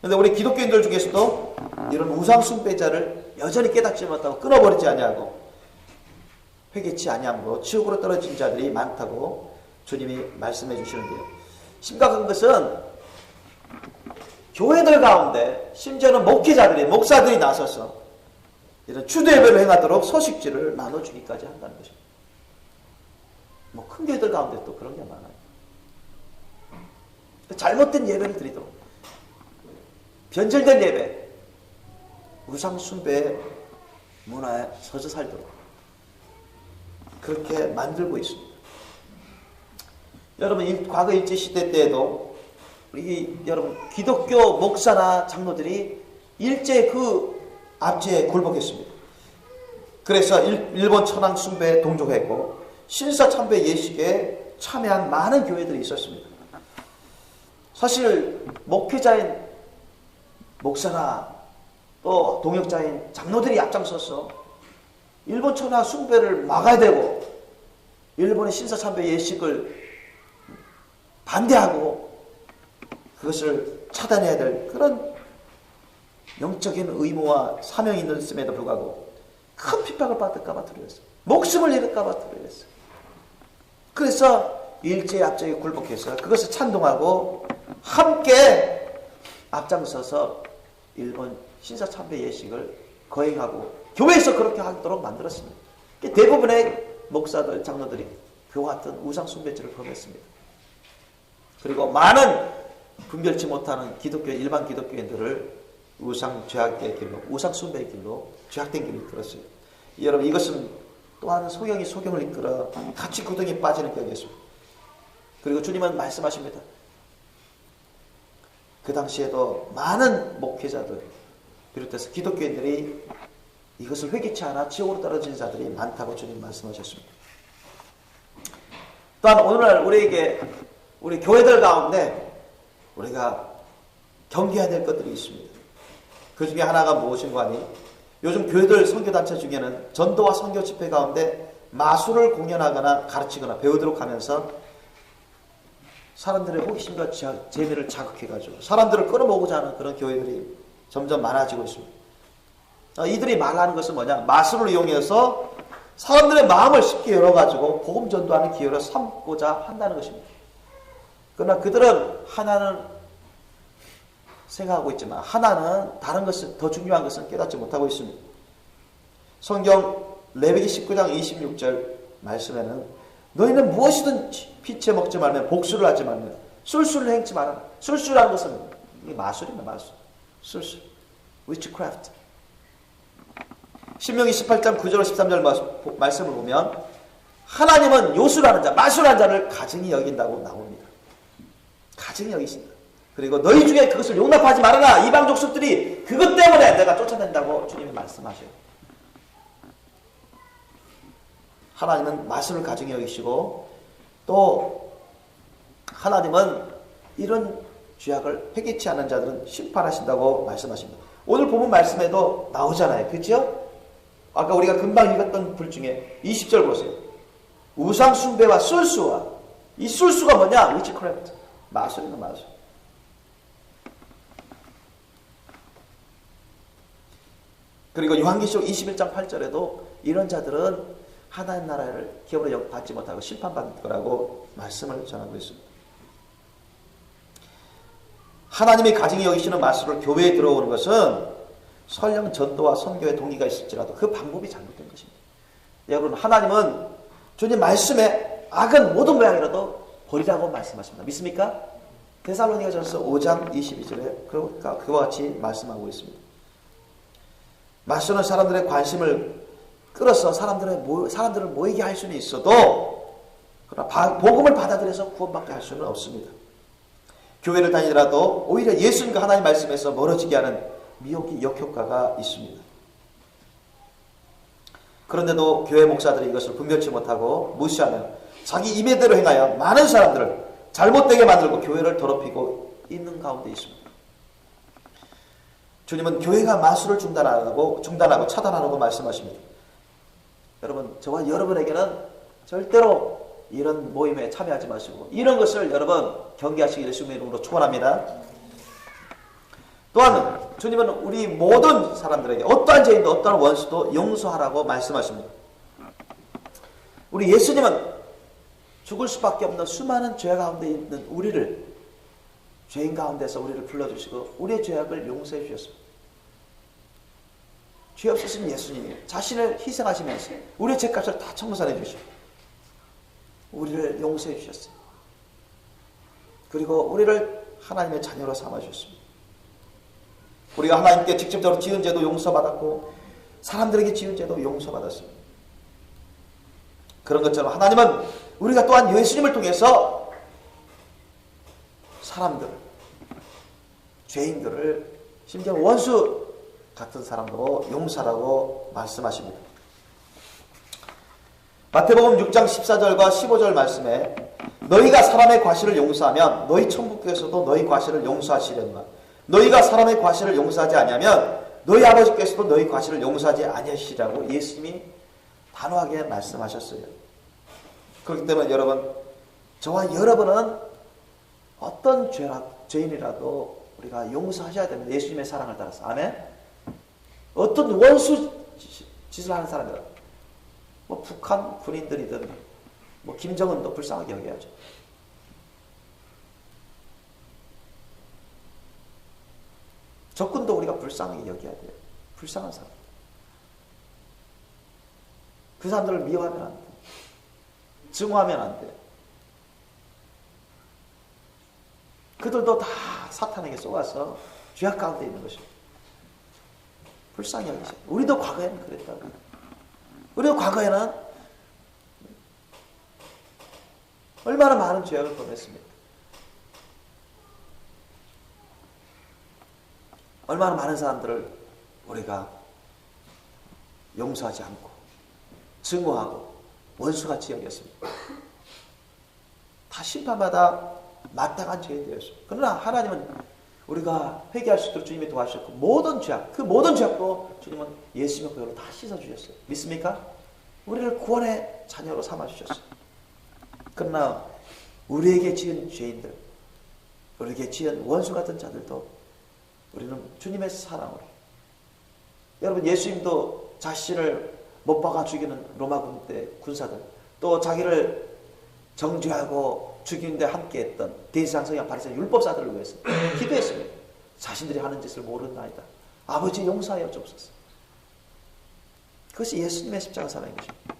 그런데 우리 기독교인들 중에서도 이런 우상 숭배자를 여전히 깨닫지 못하고 끊어버리지 아니하고 회개치 아니함으로 지옥으로 떨어진 자들이 많다고 주님이 말씀해 주시는데요. 심각한 것은 교회들 가운데 심지어는 목회자들이 목사들이 나서서 이런 추도 예배를 행하도록 소식지를 나눠주기까지 한다는 것입니다. 뭐 큰 교회들 가운데 또 그런 게 많아요. 잘못된 예배를 드리도록 변절된 예배, 우상 숭배 문화에 서서 살도록 그렇게 만들고 있습니다. 여러분 과거 일제시대 때에도 여러분 기독교 목사나 장로들이 일제 그 압제에 굴복했습니다. 그래서 일본 천황 숭배에 동조했고 신사 참배 예식에 참여한 많은 교회들이 있었습니다. 사실 목회자인 목사나 또 동역자인 장로들이 앞장서서 일본 천황 숭배를 막아야 되고 일본의 신사 참배 예식을 반대하고 그것을 차단해야 될 그런 영적인 의무와 사명이 있음에도 불구하고 큰 핍박을 받을까봐 두려웠어요. 목숨을 잃을까봐 두려웠어요. 그래서 일제의 압제에 굴복해서 그것을 찬동하고 함께 앞장서서 일본 신사 참배 예식을 거행하고 교회에서 그렇게 하도록 만들었습니다. 대부분의 목사들, 장로들이 그와 같은 우상 숭배죄를 범했습니다. 그리고 많은 분별치 못하는 일반 기독교인들을 우상 죄악의 길로, 우상 숭배의 길로 죄악된 길로 이끌었어요. 여러분 이것은 또한 소경이 소경을 이끌어 같이 구덩이에 빠지는 격이었습니다. 그리고 주님은 말씀하십니다. 그 당시에도 많은 목회자들 비롯해서 기독교인들이 이것을 회개치 않아 지옥으로 떨어진 자들이 많다고 주님 말씀하셨습니다. 또한 오늘날 우리 교회들 가운데 우리가 경계해야 될 것들이 있습니다. 그 중에 하나가 무엇인가 하니 요즘 교회들 선교단체 중에는 전도와 선교 집회 가운데 마술을 공연하거나 가르치거나 배우도록 하면서 사람들의 호기심과 재미를 자극해가지고 사람들을 끌어모으고자 하는 그런 교회들이 점점 많아지고 있습니다. 이들이 말하는 것은 뭐냐? 마술을 이용해서 사람들의 마음을 쉽게 열어가지고 복음 전도하는 기회로 삼고자 한다는 것입니다. 그러나 그들은 하나는 생각하고 있지만 하나는 다른 것을 더 중요한 것은 깨닫지 못하고 있습니다. 성경 레위기 19장 26절 말씀에는 너희는 무엇이든 피채 먹지 말며 복수를 하지 말며 술수를 행치 말아라. 술수라는 것은 이게 마술입니다. 마술. 술수. witchcraft. 신명기 18장 9절 13절 말씀을 보면 하나님은 요술하는 자, 마술하는 자를 가증히 여긴다고 나옵니다. 가증히 여기신다. 그리고 너희 중에 그것을 용납하지 말아라. 이방 족속들이 그것 때문에 내가 쫓아낸다고 주님이 말씀하셔요. 하나님은 말씀을 가정히 여기시고 또 하나님은 이런 죄악을 회개치 않는 자들은 심판하신다고 말씀하십니다. 오늘 본문 말씀에도 나오잖아요. 그렇죠? 아까 우리가 금방 읽었던 글 중에 20절 보세요. 우상 숭배와 술수와 이 술수가 뭐냐? 위치크래프트. 마술이다 마술. 그리고 요한계시록 21장 8절에도 이런 자들은 하나님 나라를 기업으로 받지 못하고 심판받을 거라고 말씀을 전하고 있습니다. 하나님이 가증히 여기시는 말씀을 교회에 들어오는 것은 설령 전도와 선교의 동기가 있을지라도 그 방법이 잘못된 것입니다. 여러분, 하나님은 주님 말씀에 악은 모든 모양이라도 버리라고 말씀하십니다. 믿습니까? 데살로니가전서 5장 22절에 그와 같이 말씀하고 있습니다. 말씀은 사람들의 관심을 끌어서 사람들을 모이게 할 수는 있어도 그러나 복음을 받아들여서 구원받게 할 수는 없습니다. 교회를 다니더라도 오히려 예수님과 하나님 말씀에서 멀어지게 하는 미혹이 역효과가 있습니다. 그런데도 교회 목사들이 이것을 분별치 못하고 무시하며 자기 임의대로 행하여 많은 사람들을 잘못되게 만들고 교회를 더럽히고 있는 가운데 있습니다. 주님은 교회가 마술을 중단하고 차단하라고 말씀하십니다. 여러분, 저와 여러분에게는 절대로 이런 모임에 참여하지 마시고 이런 것을 여러분 경계하시기를 예수님의 이름으로 축원합니다. 또한 주님은 우리 모든 사람들에게 어떠한 죄인도 어떠한 원수도 용서하라고 말씀하십니다. 우리 예수님은 죽을 수밖에 없는 수많은 죄 가운데 있는 우리를 죄인 가운데서 우리를 불러주시고 우리의 죄악을 용서해 주셨습니다. 죄 없으신 예수님이 자신을 희생하시면서 우리의 죄값을 다 청산해 주시고 우리를 용서해 주셨어요. 그리고 우리를 하나님의 자녀로 삼아 주셨습니다. 우리가 하나님께 직접적으로 지은 죄도 용서받았고 사람들에게 지은 죄도 용서받았습니다. 그런 것처럼 하나님은 우리가 또한 예수님을 통해서 사람들, 죄인들을 심지어 원수 같은 사람도 용서라고 말씀하십니다. 마태복음 6장 14절과 15절 말씀에 너희가 사람의 과실을 용서하면 너희 천국께서도 너희 과실을 용서하시려니와 너희가 사람의 과실을 용서하지 아니하면 너희 아버지께서도 너희 과실을 용서하지 아니하시리라고 예수님이 단호하게 말씀하셨어요. 그렇기 때문에 여러분, 저와 여러분은 어떤 죄인이라도 우리가 용서하셔야 됩니다. 예수님의 사랑을 따라서. 아멘? 어떤 원수 짓을 하는 사람이라도 뭐 북한 군인들이든 뭐 김정은도 불쌍하게 여겨야죠. 적군도 우리가 불쌍하게 여겨야 돼요. 불쌍한 사람. 그 사람들을 미워하면 안 돼. 증오하면 안 돼. 그들도 다 사탄에게 쏘아서 죄악 가운데 있는 것입니다. 불쌍히 여기죠. 우리도 과거에는 그랬다고. 우리도 과거에는 얼마나 많은 죄악을 범했습니까? 얼마나 많은 사람들을 우리가 용서하지 않고 증오하고 원수같이 여겼습니다. 다 심판마다 마땅한 죄인되었습니다. 그러나 하나님은 우리가 회개할 수 있도록 주님이 도와주셨고 모든 죄악, 그 모든 죄악도 주님은 예수님의 보혈로 다 씻어주셨어요. 믿습니까? 우리를 구원의 자녀로 삼아주셨어요. 그러나 우리에게 지은 죄인들, 우리에게 지은 원수 같은 자들도 우리는 주님의 사랑으로, 여러분 예수님도 자신을 못 박아 죽이는 로마 군대 군사들, 또 자기를 정죄하고 죽이는데 함께했던 대제사장과 바리새인 율법사들을 위해서 기도했습니다. 자신들이 하는 짓을 모른나이다. 아버지 용서하여 주옵소서. 그것이 예수님의 십자가 사랑인 것입니다.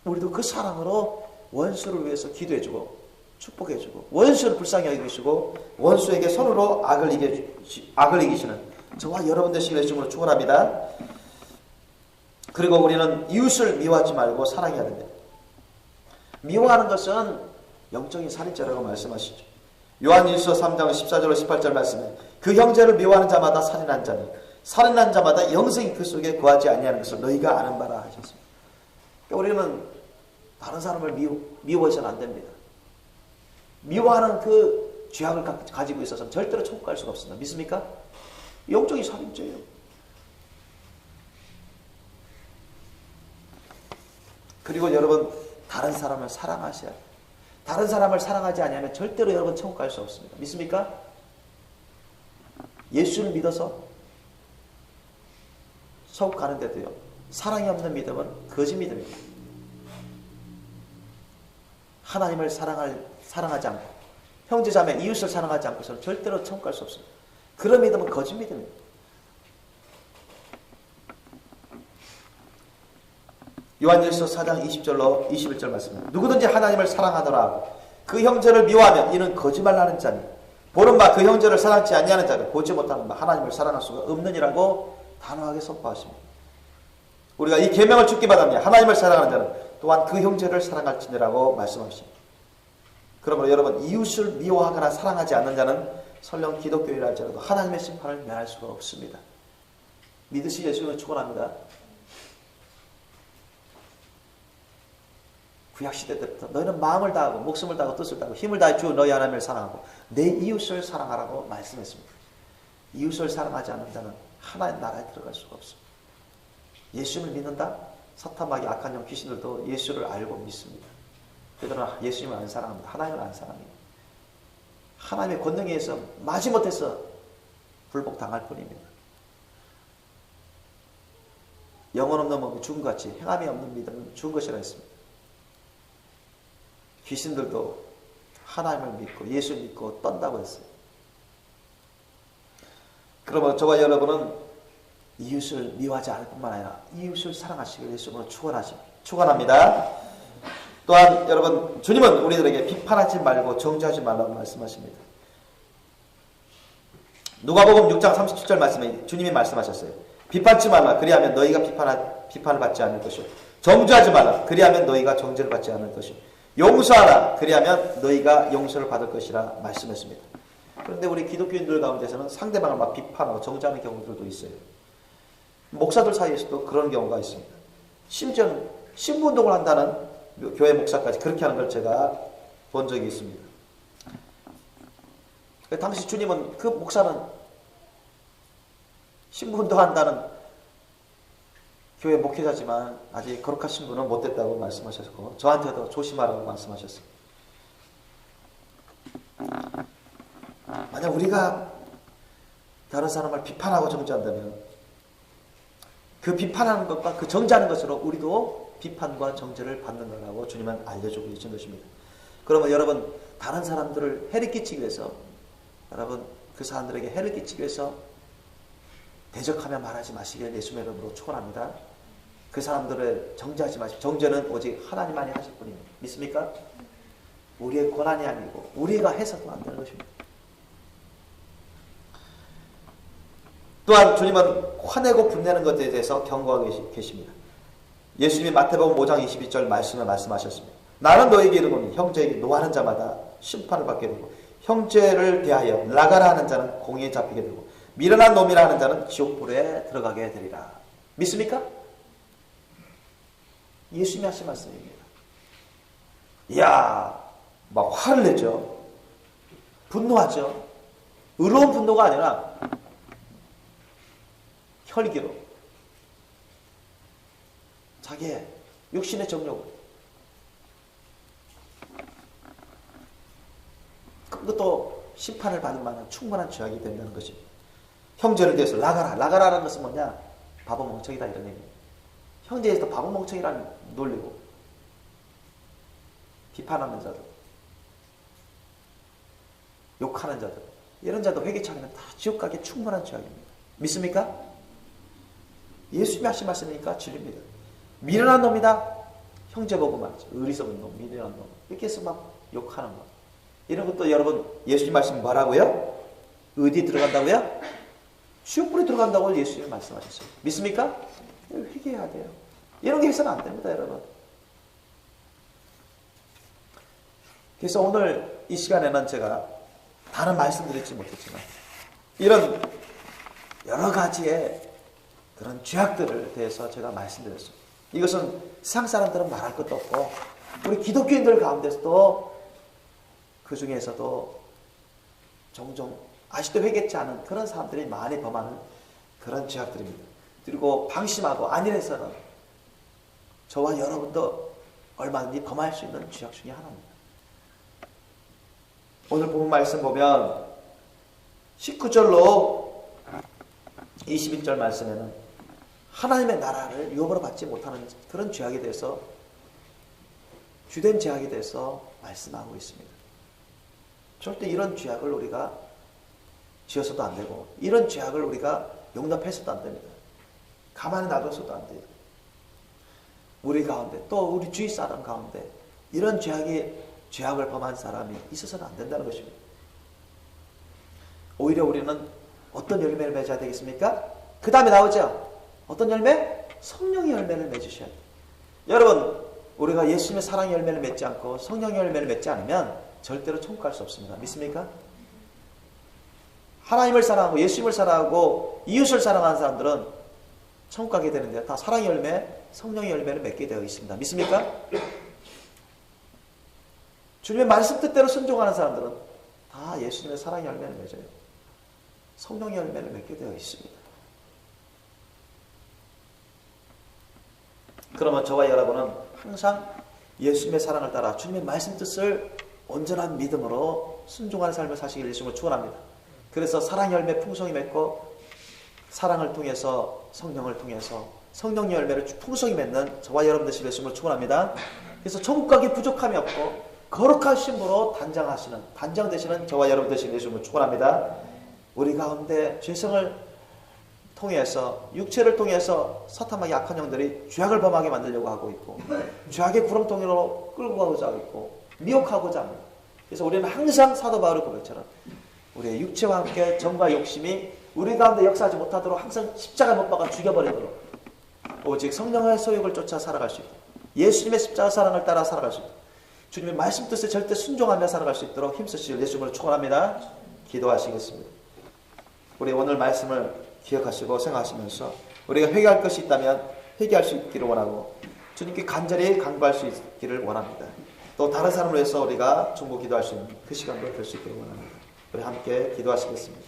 우리도 그 사랑으로 원수를 위해서 기도해주고 축복해주고 원수를 불쌍히 여기시고 원수에게 손으로 악을 이기시는 저와 여러분 되시기를 주님으로 축원합니다. 그리고 우리는 이웃을 미워하지 말고 사랑해야 됩니다. 미워하는 것은 영적인 살인죄라고 말씀하시죠. 요한일서 3장 14절로 18절 말씀에 그 형제를 미워하는 자마다 살인한 자니 살인한 자마다 영생이 그 속에 구하지 아니하는 것을 너희가 아는 바라 하셨습니다. 그러니까 우리는 다른 사람을 미워해서는 안 됩니다. 미워하는 그 죄악을 가지고 있어서는 절대로 천국 갈 수가 없습니다. 믿습니까? 영적인 살인죄예요. 그리고 여러분 다른 사람을 사랑하셔야 돼요. 다른 사람을 사랑하지 않으면 절대로 여러분 천국 갈 수 없습니다. 믿습니까? 예수를 믿어서 천국 가는데도요. 사랑이 없는 믿음은 거짓 믿음입니다. 하나님을 사랑하지 않고 형제자매 이웃을 사랑하지 않고서는 절대로 천국 갈 수 없습니다. 그런 믿음은 거짓 믿음입니다. 요한일서 4장 20절로 21절 말씀입니다. 누구든지 하나님을 사랑하노라 하고 그 형제를 미워하면 이는 거짓말하는 자니 보는 바 그 형제를 사랑치 아니하는 자는 보지 못하는 바 하나님을 사랑할 수가 없느니라고 단호하게 선포하십니다. 우리가 이 계명을 주께 받았냐 하나님을 사랑하는 자는 또한 그 형제를 사랑할지니라고 말씀하십니다. 그러므로 여러분 이웃을 미워하거나 사랑하지 않는 자는 설령 기독교인이라 할지라도 하나님의 심판을 면할 수가 없습니다. 믿으시 예수님을 축원합니다. 구약시대 때부터 너희는 마음을 다하고 목숨을 다하고 뜻을 다하고 힘을 다해 주 너희 하나님을 사랑하고 내 이웃을 사랑하라고 말씀했습니다. 이웃을 사랑하지 않는 자는 하나님 나라에 들어갈 수가 없습니다. 예수님을 믿는다? 사탄마귀 악한 영 귀신들도 예수를 알고 믿습니다. 그들은 예수님을 안 사랑합니다. 하나님을 안 사랑합니다. 하나님의 권능에 의해서 마지못해서 불복당할 뿐입니다. 영혼 없는 몸이 죽은 것 같이 행함이 없는 믿음은 죽은 것이라 했습니다. 귀신들도 하나님을 믿고 예수를 믿고 떤다고 했어요. 그러면 저와 여러분은 이웃을 미워하지 않을 뿐만 아니라 이웃을 사랑하시길 예수님으로 축원합니다. 또한 여러분 주님은 우리들에게 비판하지 말고 정죄하지 말라고 말씀하십니다. 누가복음 6장 37절 말씀에 주님이 말씀하셨어요. 비판치 말라 그리하면 너희가 비판을 받지 않을 것이요 정죄하지 말라 그리하면 너희가 정죄를 받지 않을 것이요 용서하라 그리하면 너희가 용서를 받을 것이라 말씀했습니다. 그런데 우리 기독교인들 가운데서는 상대방을 막 비판하고 정죄하는 경우들도 있어요. 목사들 사이에서도 그런 경우가 있습니다. 심지어는 신부운동을 한다는 교회 목사까지 그렇게 하는 걸 제가 본 적이 있습니다. 당시 주님은 그 목사는 신부운동한다는 교회 목회자지만 아직 거룩한 신부는 못됐다고 말씀하셨고 저한테도 조심하라고 말씀하셨어요. 만약 우리가 다른 사람을 비판하고 정죄한다면 그 비판하는 것과 그 정죄하는 것으로 우리도 비판과 정죄를 받는 거라고 주님은 알려주고 계신 것입니다. 그러면 여러분 다른 사람들을 해를 끼치기 위해서 여러분 그 사람들에게 해를 끼치기 위해서 대적하며 말하지 마시길 예수님의 이름으로 축원합니다. 그 사람들을 정죄하지 마십시오. 정죄는 오직 하나님만이 하실 뿐입니다. 믿습니까? 우리의 권한이 아니고 우리가 해서도 안 되는 것입니다. 또한 주님은 화내고 분내는 것에 대해서 경고하고 계십니다. 예수님이 마태복음 5장 22절 말씀에 말씀하셨습니다. 나는 너에게 이르노니 형제에게 노하는 자마다 심판을 받게 되고 형제를 대하여 나가라 하는 자는 공의에 잡히게 되고 미련한 놈이라 하는 자는 지옥불에 들어가게 되리라. 믿습니까? 예수님이 하신 말씀입니다. 이야, 막 화를 내죠. 분노하죠. 의로운 분노가 아니라 혈기로 자기의 육신의 정욕 그것도 심판을 받을 만한 충분한 죄악이 된다는 것입니다. 형제를 대해서 나가라라는 것은 뭐냐? 바보 멍청이다 이런 얘기입니다. 형제에서 바보 멍청이라는 놀리고 비판하는 자들 욕하는 자들 이런 자도 회개치 않으면 다 지옥 가기에 충분한 죄악입니다. 믿습니까? 예수님이 하신 말씀이니까 진리입니다. 미련한 놈이다. 형제 보고 말이죠. 어리석은 놈, 미련한 놈 이렇게 해서 막 욕하는 거 이런 것도 여러분 예수님 말씀 뭐라고요? 어디 들어간다고요? 지옥불에 들어간다고 예수님이 말씀하셨어요. 믿습니까? 회개해야 돼요. 이런 게 해서는 안 됩니다, 여러분. 그래서 오늘 이 시간에는 제가 다른 말씀드리지 못했지만 이런 여러 가지의 그런 죄악들을 대해서 제가 말씀드렸습니다. 이것은 세상 사람들은 말할 것도 없고 우리 기독교인들 가운데서도 그 중에서도 종종 아직도 회개치 않은 그런 사람들이 많이 범하는 그런 죄악들입니다. 그리고 방심하고 안일해서는 저와 여러분도 얼마든지 범할 수 있는 죄악 중에 하나입니다. 오늘 본문 말씀 보면 19절로 21절 말씀에는 하나님의 나라를 유업으로 받지 못하는 그런 죄악에 대해서 주된 죄악에 대해서 말씀하고 있습니다. 절대 이런 죄악을 우리가 지어서도 안 되고 이런 죄악을 우리가 용납해서도 안 됩니다. 가만히 놔둬서도 안 돼요. 우리 가운데 또 우리 주위 사람 가운데 이런 죄악을 범한 사람이 있어서는 안 된다는 것입니다. 오히려 우리는 어떤 열매를 맺어야 되겠습니까? 그 다음에 나오죠. 어떤 열매? 성령의 열매를 맺으셔야 돼요. 여러분, 우리가 예수님의 사랑의 열매를 맺지 않고 성령의 열매를 맺지 않으면 절대로 천국 갈 수 없습니다. 믿습니까? 하나님을 사랑하고 예수님을 사랑하고 이웃을 사랑하는 사람들은 천국 가게 되는데 다 사랑의 열매, 성령의 열매를 맺게 되어 있습니다. 믿습니까? 주님의 말씀 뜻대로 순종하는 사람들은 다 예수님의 사랑의 열매를 맺어요. 성령의 열매를 맺게 되어 있습니다. 그러면 저와 여러분은 항상 예수님의 사랑을 따라 주님의 말씀 뜻을 온전한 믿음으로 순종하는 삶을 사시길 예수님을 축원합니다. 그래서 사랑의 열매 풍성히 맺고 사랑을 통해서 성령을 통해서 성령의 열매를 풍성히 맺는 저와 여러분 되시길 예수님을 축원합니다. 그래서 천국 가기 부족함이 없고 거룩한 신부로 단장 되시는 저와 여러분 되시길 예수님을 축원합니다. 우리 가운데 죄성을 통해서 육체를 통해서 사탄과 약한 영들이 죄악을 범하게 만들려고 하고 있고 죄악의 구렁텅이로 끌고 가고자 하고 있고 미혹하고자 합니다. 그래서 우리는 항상 사도 바울의 고백처럼 우리의 육체와 함께 정과 욕심이 우리 가운데 역사하지 못하도록 항상 십자가 못 박아 죽여버리도록 오직 성령의 소욕을 쫓아 살아갈 수 있도록 예수님의 십자가 사랑을 따라 살아갈 수 있도록 주님의 말씀 뜻에 절대 순종하며 살아갈 수 있도록 힘쓰시길 예수님을 축원합니다. 기도하시겠습니다. 우리 오늘 말씀을 기억하시고 생각하시면서 우리가 회개할 것이 있다면 회개할 수 있기를 원하고 주님께 간절히 간구할 수 있기를 원합니다. 또 다른 사람을 위해서 우리가 중보 기도할 수 있는 그 시간도 될 수 있기를 원합니다. 우리 함께 기도하시겠습니다.